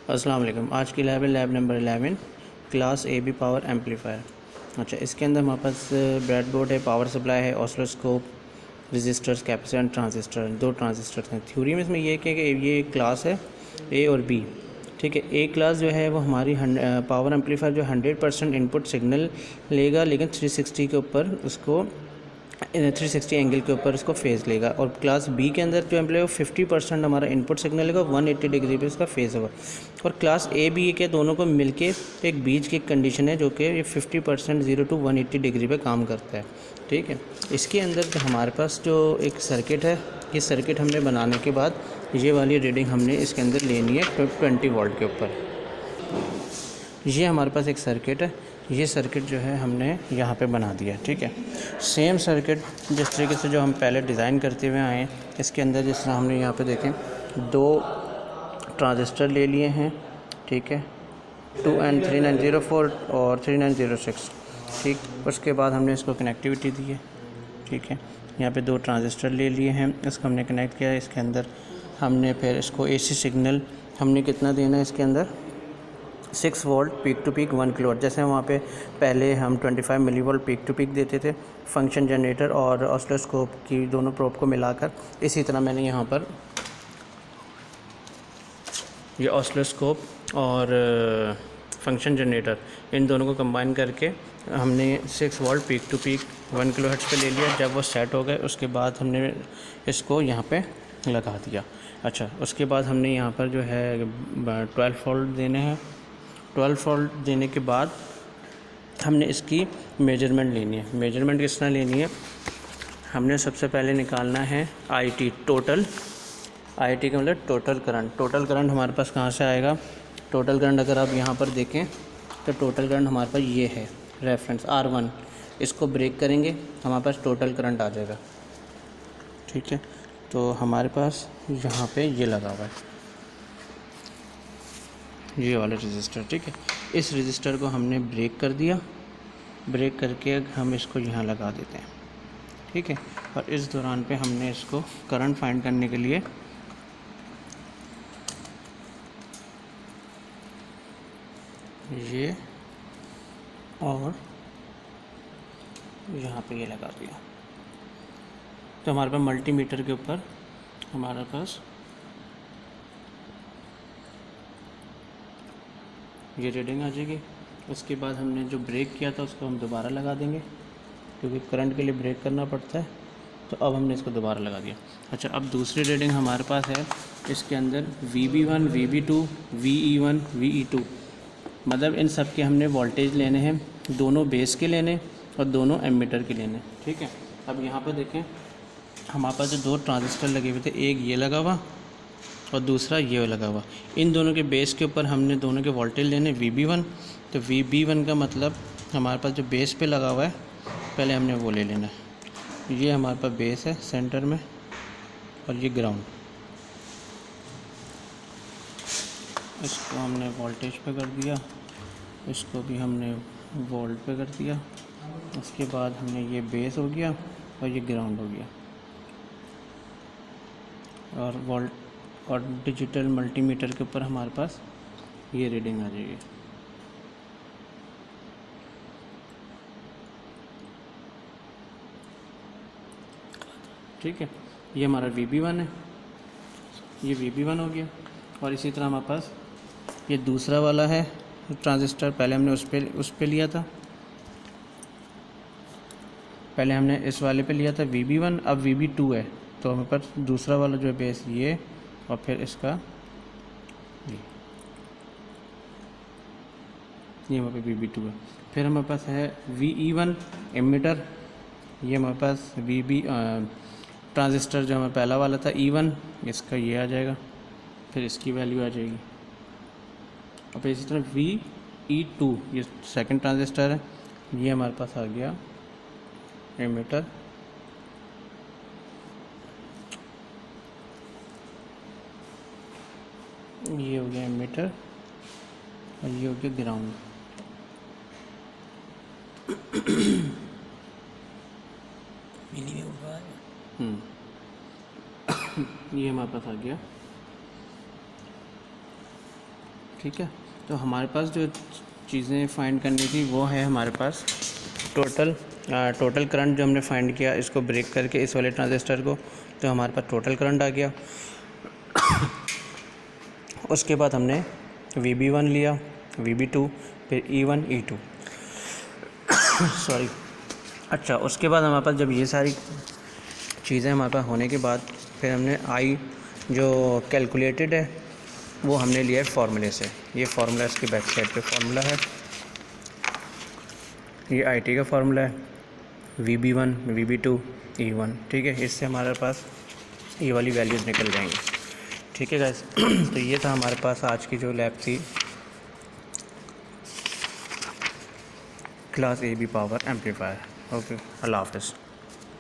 अस्सलाम वालेकुम। आज की लैब है lab number 11 class A B power amplifier. अच्छा, इसके अंदर हमारे पास ब्रेडबोर्ड है, पावर सप्लाई है, oscilloscope, resistors, capacitor, transistor, 2 transistor हैं। थ्योरी में इसमें ये है कि ये क्लास है ए और बी। ठीक है, ए क्लास जो है वो हमारी पावर एम्पलीफायर जो 100% इनपुट सिग्नल लेगा, लेकिन 360 के ऊपर उसको 360 एंगल के ऊपर इसको फेज़ लेगा। और क्लास बी के अंदर जो एम्पलीफायर 50% हमारा इनपुट सिग्नल लेगा, 180 डिग्री पे इसका फेज़ होगा। और क्लास ए बी के दोनों को मिलके एक बीच की कंडीशन है जो कि ये 50% 0 to 180 डिग्री पे काम करता है। ठीक है, इसके अंदर जो हमारे पास जो एक सर्किट है, ये सर्किट हमने बनाने के बाद ये वाली रीडिंग हमने इसके अंदर लेनी है 20 वोल्ट के ऊपर। ये हमारे पास एक सर्किट है, ये सर्किट जो है हमने यहाँ पे बना दिया। ठीक है, सेम सर्किट जिस तरीके से जो हम पहले डिज़ाइन करते हुए आए, इसके अंदर जिस तरह हमने यहाँ पे देखें 2 ट्रांजिस्टर ले लिए हैं। ठीक है, 2N3904 और 3906। ठीक, उसके बाद हमने इसको कनेक्टिविटी दी है। ठीक है, यहाँ पे 2 ट्रांजिस्टर ले लिए हैं, इसको हमने कनेक्ट किया है। इसके अंदर हमने फिर इसको एसी सिग्नल हमने कितना देना है इसके अंदर 6 volt peak to peak 1 kilowatt. जैसे वहाँ पे पहले हम 25 millivolt peak to peak देते थे फंक्शन जनरेटर और ऑसिलोस्कोप की दोनों प्रोब को मिलाकर, इसी तरह मैंने यहाँ पर ये ऑसिलोस्कोप और फंक्शन जनरेटर इन दोनों को कंबाइन करके हमने 6 volt peak to peak 1 kilohertz पे ले लिया। जब वो सेट हो गए उसके बाद हमने इसको यहाँ पे लगा दिया। अच्छा, उसके बाद हमने यहाँ पर जो है 12 वोल्ट देने हैं। 12 वोल्ट देने के बाद हमने इसकी मेजरमेंट लेनी है। मेजरमेंट किस तरह लेनी है, हमने सबसे पहले निकालना है आईटी टोटल। आईटी का मतलब टोटल करंट। टोटल करंट हमारे पास कहाँ से आएगा, टोटल करंट अगर आप यहाँ पर देखें तो टोटल करंट हमारे पास ये है रेफरेंस R1। इसको ब्रेक करेंगे हमारे पास टोटल करंट आ जाएगा। ठीक है, तो हमारे पास यहाँ पे ये लगा हुआ है, ये वाला रजिस्टर। ठीक है, इस रजिस्टर को हमने ब्रेक कर दिया। ब्रेक करके हम इसको यहाँ लगा देते हैं। ठीक है, और इस दौरान पे हमने इसको करंट फाइंड करने के लिए ये और यहाँ पे ये लगा दिया। तो हमारे पास मल्टीमीटर के ऊपर हमारे पास ये रीडिंग आ जाएगी। उसके बाद हमने जो ब्रेक किया था उसको हम दोबारा लगा देंगे, क्योंकि करंट के लिए ब्रेक करना पड़ता है। तो अब हमने इसको दोबारा लगा दिया। अच्छा, अब दूसरी रीडिंग हमारे पास है इसके अंदर VB1, VB2, VE1, VE2, मतलब इन सब के हमने वोल्टेज लेने हैं, दोनों बेस के लेने और दोनों एमीटर के लेने। ठीक है, अब यहाँ पर देखें हमारे पास जो 2 ट्रांजिस्टर लगे हुए थे, एक ये लगा हुआ और दूसरा ये लगा हुआ। इन दोनों के बेस के ऊपर हमने दोनों के वोल्टेज लेने VB1। तो VB1 का मतलब हमारे पास जो बेस पे लगा हुआ है पहले हमने वो ले लेना है। ये हमारे पास बेस है सेंटर में और ये ग्राउंड। इसको हमने वोल्टेज पे कर दिया, इसको भी हमने वोल्ट पे कर दिया। उसके बाद हमने ये बेस हो गया और ये ग्राउंड हो गया। और वोल्ट और डिजिटल मल्टीमीटर के ऊपर हमारे पास ये रीडिंग आ जाएगी। ठीक है, ये हमारा VB1 है, ये VB1 हो गया। और इसी तरह हमारे पास ये दूसरा वाला है ट्रांजिस्टर, पहले हमने उस पे लिया था, पहले हमने इस वाले पे लिया था VB1, अब VB2 है। तो हमारे पास दूसरा वाला जो है बेस ये और फिर इसका ये हमारे पास VB2 है। फिर हमारे पास है VE1 एमीटर, ये हमारे पास VB ट्रांजिस्टर जो हमारा पहला वाला था E1, इसका ये आ जाएगा, फिर इसकी वैल्यू आ जाएगी। और फिर इसी तरह VE2 ये सेकंड ट्रांजिस्टर है, ये हमारे पास आ गया एमीटर। ये हो गया एमीटर और ये हो गया ग्राउंड। ये हमारे पास आ गया ठीक है। तो हमारे पास जो चीज़ें फाइंड करनी थी वो है हमारे पास टोटल करंट जो हमने फाइंड किया, इसको ब्रेक करके इस वाले ट्रांजिस्टर को, तो हमारे पास टोटल करंट आ गया। उसके बाद हमने VB1 लिया, VB2, फिर E1 E2 सॉरी। अच्छा, उसके बाद हमारे पास जब ये सारी चीज़ें हमारे पास होने के बाद फिर हमने I जो कैलकुलेटेड है वो हमने लिया है फार्मूले से। ये फार्मूला इसके बैक साइड पे फार्मूला है, ये IT का फार्मूला है, VB1 VB2 E1, ठीक है। इससे हमारे पास ये वाली वैल्यूज़ निकल जाएंगी, ठीक है गाइस। तो ये था हमारे पास आज की जो लैब थी, class AB power amplifier. Okay, अल्लाह हाफ़िज़।